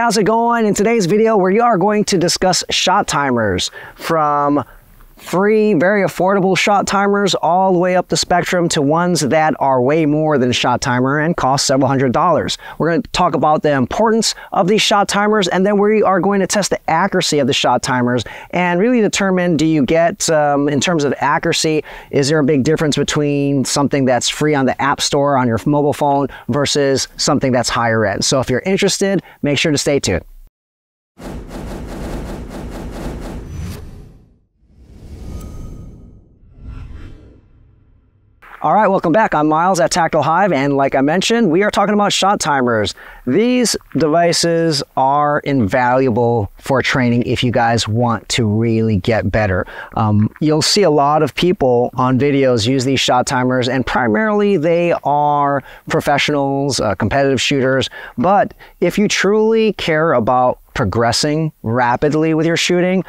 how's it going? In today's video, we are going to discuss shot timers, from free, very affordable shot timers all the way up the spectrum to ones that are way more than a shot timer and cost several $100s. We're going to talk about the importance of these shot timers, and then we are going to test the accuracy of the shot timers and really determine, do you get, in terms of accuracy, is there a big difference between something that's free on the App Store on your mobile phone versus something that's higher end? So if you're interested, make sure to stay tuned. All right, welcome back. I'm Myles at Tactile Hyve, and like I mentioned, we are talking about shot timers. These devices are invaluable for training if you guys want to really get better. You'll see a lot of people on videos use these shot timers, and primarily they are professionals, competitive shooters. But if you truly care about progressing rapidly with your shooting,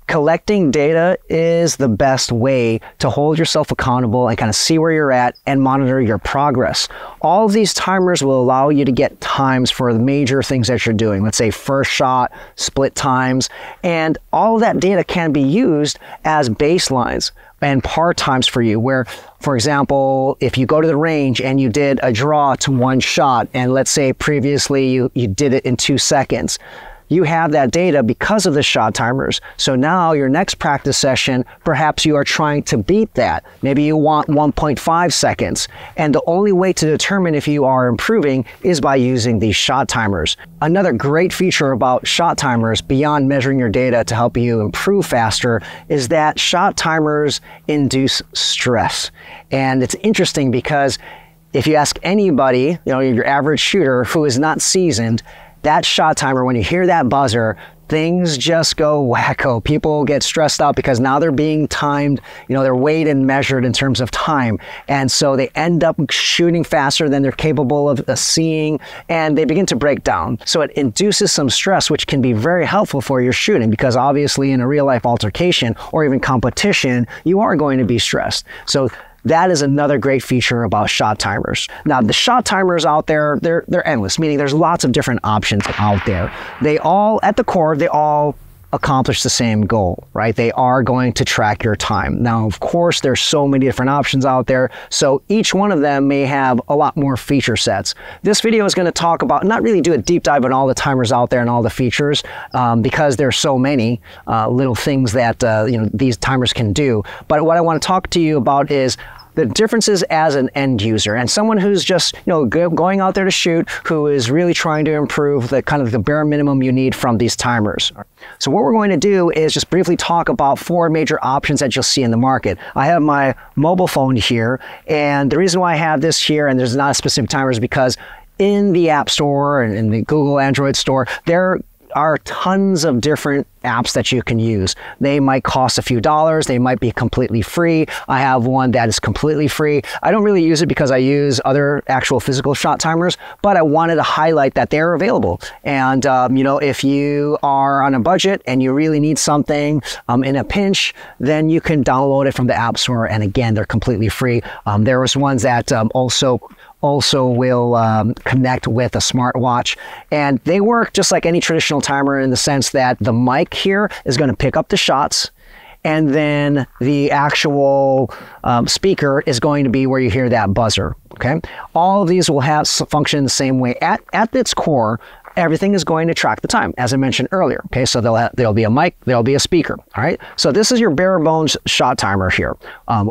collecting data is the best way to hold yourself accountable and kind of see where you're at and monitor your progress. All of these timers will allow you to get times for the major things that you're doing. Let's say first shot, split times, and all of that data can be used as baselines and par times for you, where, for example, if you go to the range and you did a draw to one shot, and let's say previously you did it in 2 seconds, you have that data because of the shot timers. So now your next practice session, perhaps you are trying to beat that. Maybe you want 1.5 seconds. And the only way to determine if you are improving is by using these shot timers. Another great feature about shot timers, beyond measuring your data to help you improve faster, is that shot timers induce stress. And it's interesting because if you ask anybody, your average shooter who is not seasoned, that shot timer, when you hear that buzzer, things just go wacko. People get stressed out because now they're being timed, they're weighed and measured in terms of time. And so they end up shooting faster than they're capable of seeing, and they begin to break down. So it induces some stress, which can be very helpful for your shooting, because obviously in a real life altercation or even competition, you are going to be stressed. So that is another great feature about shot timers. Now, the shot timers out there, they're endless, meaning there's lots of different options out there. They all, at the core, they all accomplish the same goal, right? They are going to track your time. Now, of course, there's so many different options out there, so each one of them may have a lot more feature sets. This video is going to talk about, not really do a deep dive on all the timers out there and all the features, because there's so many little things that these timers can do. But what I want to talk to you about is the differences as an end user and someone who's just going out there to shoot, who is really trying to improve the kind of the bare minimum you need from these timers. So what we're going to do is just briefly talk about 4 major options that you'll see in the market. I have my mobile phone here, and the reason why I have this here and there's not a specific timer is because in the App Store and in the Google Android store, there are tons of different apps that you can use. They might cost a few dollars. They might be completely free. I have one that is completely free. I don't really use it because I use other actual physical shot timers, but I wanted to highlight that they're available. And, if you are on a budget and you really need something in a pinch, then you can download it from the App Store. And again, they're completely free. There was ones that also will connect with a smartwatch, and they work just like any traditional timer in the sense that the mic here is going to pick up the shots, and then the actual speaker is going to be where you hear that buzzer. Okay, all of these will function the same way. At its core, everything is going to track the time, as I mentioned earlier. Okay, so there'll be a mic, there'll be a speaker. All right, so this is your bare bones shot timer here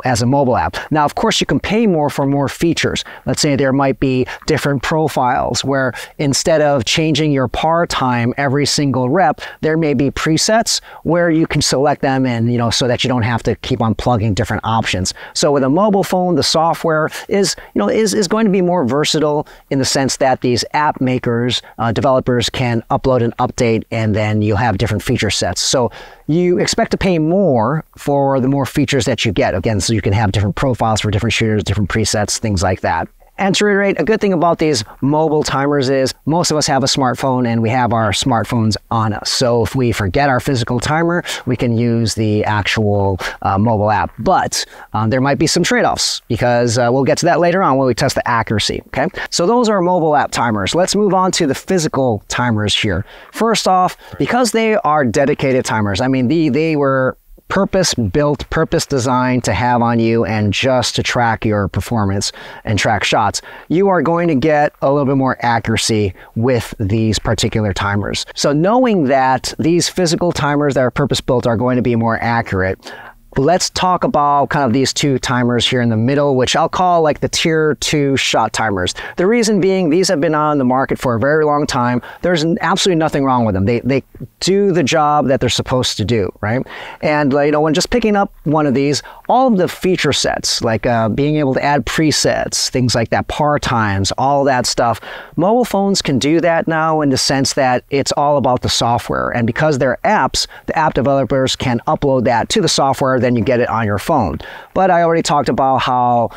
as a mobile app. Now, of course, you can pay more for more features. Let's say there might be different profiles where instead of changing your par time every single rep, there may be presets where you can select them, and so that you don't have to keep on plugging different options. So with a mobile phone, the software is going to be more versatile in the sense that these app makers, developers can upload an update, and then you'll have different feature sets. So you expect to pay more for the more features that you get. Again, so you can have different profiles for different shooters, different presets, things like that. And to reiterate, a good thing about these mobile timers is most of us have a smartphone and we have our smartphones on us. So if we forget our physical timer, we can use the actual mobile app. But there might be some trade-offs because we'll get to that later on when we test the accuracy, okay? So those are mobile app timers. Let's move on to the physical timers here. First off, because they are dedicated timers, I mean, they were purpose-built, purpose-designed to have on you and just to track your performance and track shots, you are going to get a little bit more accuracy with these particular timers. So knowing that these physical timers that are purpose-built are going to be more accurate, let's talk about kind of these two timers here in the middle, which I'll call like the tier 2 shot timers. The reason being, these have been on the market for a very long time. There's absolutely nothing wrong with them. They do the job that they're supposed to do, right? And you know, when just picking up one of these, all of the feature sets, like being able to add presets, things like that, par times, all that stuff, mobile phones can do that now in the sense that it's all about the software. And because they're apps, the app developers can upload that to the software, then you get it on your phone. But I already talked about how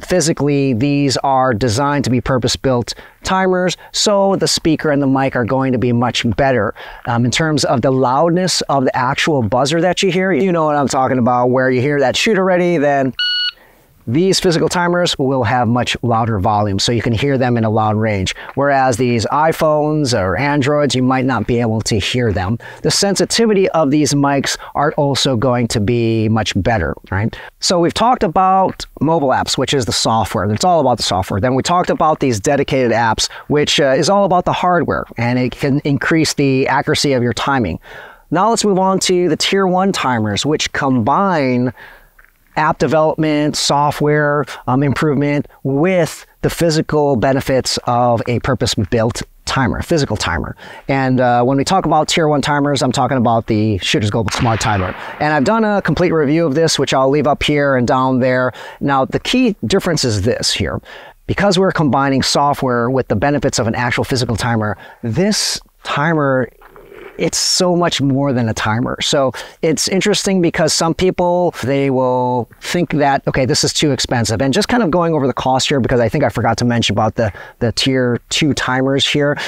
physically these are designed to be purpose-built timers, so the speaker and the mic are going to be much better. In terms of the loudness of the actual buzzer that you hear, you know what I'm talking about, where you hear that shoot already, then these physical timers will have much louder volume, so you can hear them in a loud range. Whereas these iPhones or Androids, you might not be able to hear them. The sensitivity of these mics are also going to be much better, right? So we've talked about mobile apps, which is the software. It's all about the software. Then we talked about these dedicated apps, which is all about the hardware, and it can increase the accuracy of your timing. Now let's move on to the tier 1 timers, which combine app development, software improvement with the physical benefits of a purpose-built timer, a physical timer. And when we talk about tier 1 timers, I'm talking about the Shooter's Global Smart Timer. And I've done a complete review of this, which I'll leave up here and down there. Now, the key difference is this here. Because we're combining software with the benefits of an actual physical timer, this timer, it's so much more than a timer. So it's interesting because some people, they will think that, okay, this is too expensive. And just kind of going over the cost here, because I think I forgot to mention about the tier 2 timers here.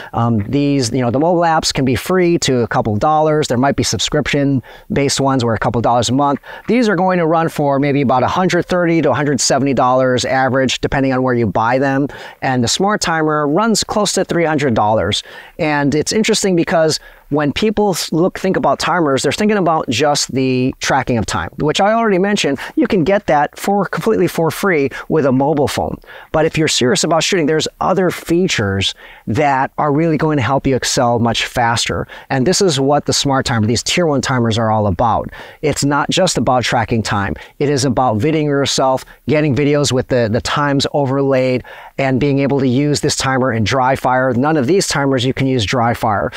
These, you know, the mobile apps can be free to a couple dollars. There might be subscription-based ones where a couple dollars a month. These are going to run for maybe about $130 to $170 average, depending on where you buy them. And the smart timer runs close to $300. And it's interesting because when people think about timers, they're thinking about just the tracking of time, which I already mentioned. You can get that completely for free with a mobile phone. But if you're serious about shooting, there's other features that are really going to help you excel much faster. And this is what the smart timer, these tier 1 timers, are all about. It's not just about tracking time. It is about videoing yourself, getting videos with the times overlaid, and being able to use this timer in dry fire. None of these timers you can use dry fire.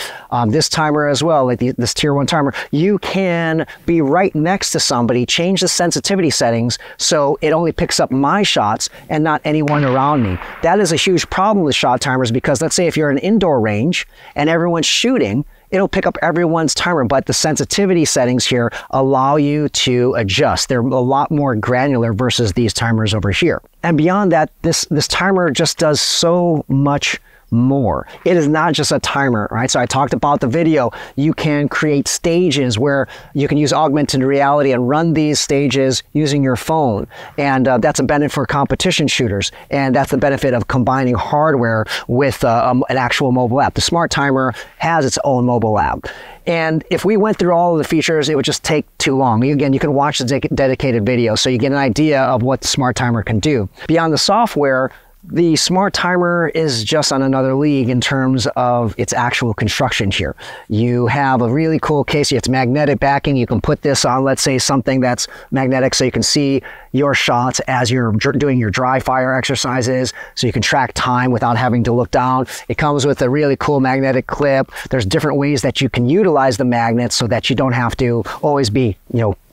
This timer as well, like this tier 1 timer, you can be right next to somebody, change the sensitivity settings so it only picks up my shots and not anyone around me. That is a huge problem with shot timers, because let's say if you're in an indoor range and everyone's shooting, it'll pick up everyone's timer, but the sensitivity settings here allow you to adjust. They're a lot more granular versus these timers over here. And beyond that, this timer just does so much more. It is not just a timer, right? So I talked about the video. You can create stages where you can use augmented reality and run these stages using your phone. And that's a benefit for competition shooters. And that's the benefit of combining hardware with an actual mobile app. The smart timer has its own mobile app. And if we went through all of the features, it would just take too long. Again, you can watch the dedicated video so you get an idea of what the smart timer can do. Beyond the software, the smart timer is just on another league in terms of its actual construction here. You have a really cool case. It's magnetic backing. You can put this on, let's say, something that's magnetic so you can see your shots as you're doing your dry fire exercises, so you can track time without having to look down. It comes with a really cool magnetic clip. There's different ways that you can utilize the magnets so that you don't have to always be,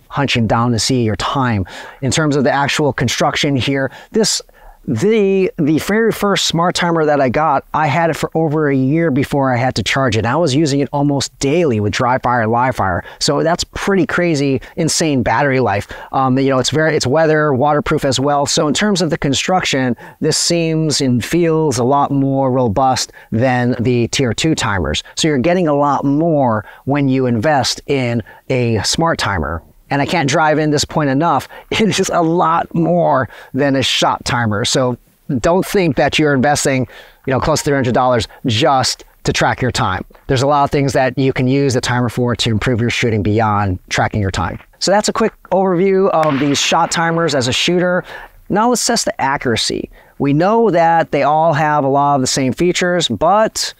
hunching down to see your time. In terms of the actual construction here, this The very first smart timer that I got, I had it for over a year before I had to charge it. I was using it almost daily with dry fire and live fire. So that's pretty crazy, insane battery life. You know, it's weather, waterproof as well. So in terms of the construction, this seems and feels a lot more robust than the tier 2 timers. So you're getting a lot more when you invest in a smart timer. And I can't drive in this point enough. It is a lot more than a shot timer. So don't think that you're investing, you know, close to $300 just to track your time. There's a lot of things that you can use the timer for to improve your shooting beyond tracking your time. So that's a quick overview of these shot timers as a shooter. Now let's test the accuracy. We know that they all have a lot of the same features, but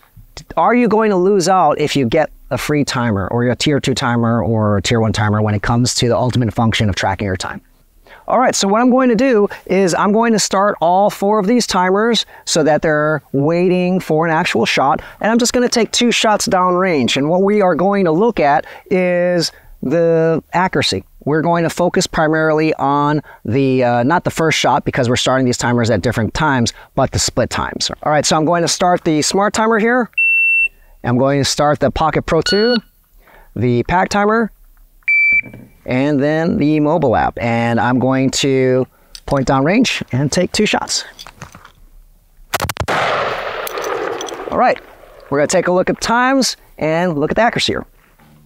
are you going to lose out if you get a free timer or a tier 2 timer or a tier 1 timer when it comes to the ultimate function of tracking your time? All right, so what I'm going to do is I'm going to start all 4 of these timers so that they're waiting for an actual shot, and I'm just going to take 2 shots downrange. And what we are going to look at is the accuracy. We're going to focus primarily on the, not the first shot because we're starting these timers at different times, but the split times. All right, so I'm going to start the smart timer here. I'm going to start the Pocket Pro 2, the pack timer, and then the mobile app. And I'm going to point down range and take 2 shots. All right, we're going to take a look at times and look at the accuracy here.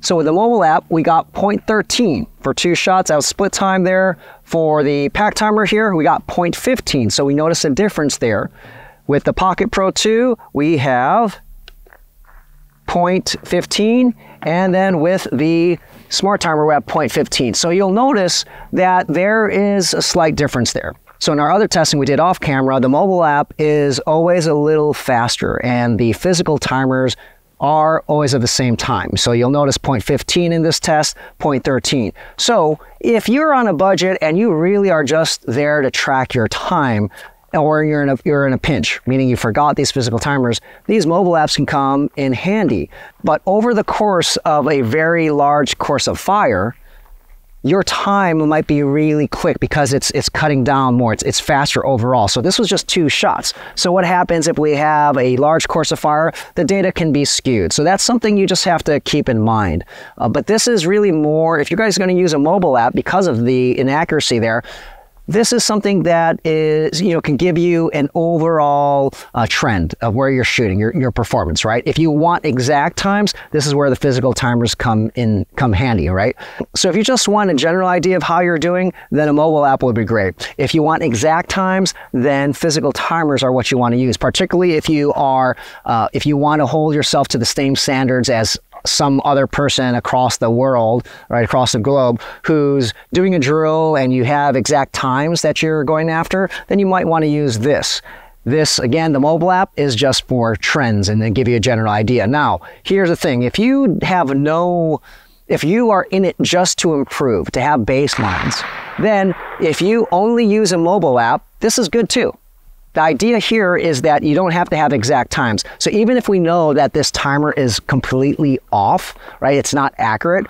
So with the mobile app, we got 0.13 for 2 shots. That was split time there. For the pack timer here, we got 0.15. So we notice a difference there. With the Pocket Pro 2, we have 0.15, and then with the smart timer we're at 0.15. So you'll notice that there is a slight difference there. So in our other testing we did off camera, the mobile app is always a little faster and the physical timers are always at the same time. So you'll notice 0.15 in this test, 0.13. So if you're on a budget and you really are just there to track your time, or you're in a pinch, meaning you forgot these physical timers, these mobile apps can come in handy. But over the course of a very large course of fire, your time might be really quick because it's cutting down more. It's faster overall. So this was just 2 shots. So what happens if we have a large course of fire? The data can be skewed. So that's something you just have to keep in mind. But this is really more, if you guys are going to use a mobile app because of the inaccuracy there, this is something that is, you know, can give you an overall trend of where you're shooting, your performance, right? If you want exact times, this is where the physical timers come handy, right? So if you just want a general idea of how you're doing, then a mobile app would be great. If you want exact times, then physical timers are what you want to use, particularly if you are, if you want to hold yourself to the same standards as some other person across the world, right, across the globe, who's doing a drill and you have exact times that you're going after, then you might want to use this. This, again, the mobile app is just for trends and then give you a general idea. Now, here's the thing. If you are in it just to improve, to have baselines, then if you only use a mobile app, this is good too. The idea here is that you don't have to have exact times. So even if we know that this timer is completely off, right, it's not accurate,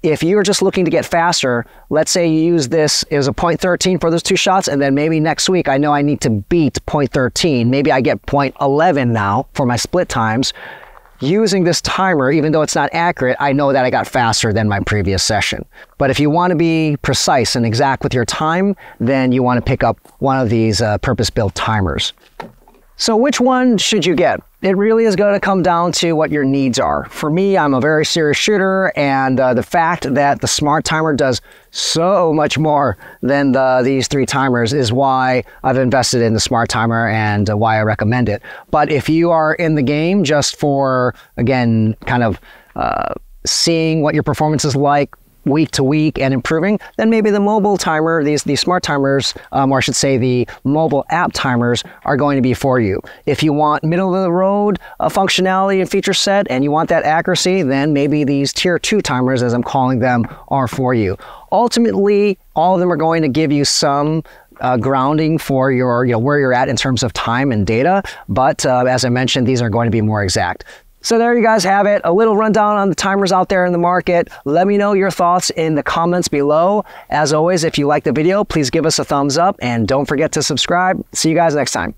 if you're just looking to get faster, let's say you use this, it was a 0.13 for those 2 shots, and then maybe next week I know I need to beat 0.13. Maybe I get 0.11 now for my split times. Using this timer, even though it's not accurate, I know that I got faster than my previous session. But if you want to be precise and exact with your time, then you want to pick up one of these purpose-built timers. So which one should you get? It really is going to come down to what your needs are. For me, I'm a very serious shooter, and the fact that the smart timer does so much more than these 3 timers is why I've invested in the smart timer and why I recommend it. But if you are in the game just for, again, kind of seeing what your performance is like week to week and improving, then maybe the mobile timer, these smart timers, or I should say the mobile app timers, are going to be for you. If you want middle of the road functionality and feature set and you want that accuracy, then maybe these tier 2 timers, as I'm calling them, are for you. Ultimately, all of them are going to give you some grounding for your, where you're at in terms of time and data, but as I mentioned, these are going to be more exact. So there you guys have it, a little rundown on the timers out there in the market. Let me know your thoughts in the comments below. As always, if you like the video, please give us a thumbs up and don't forget to subscribe. See you guys next time.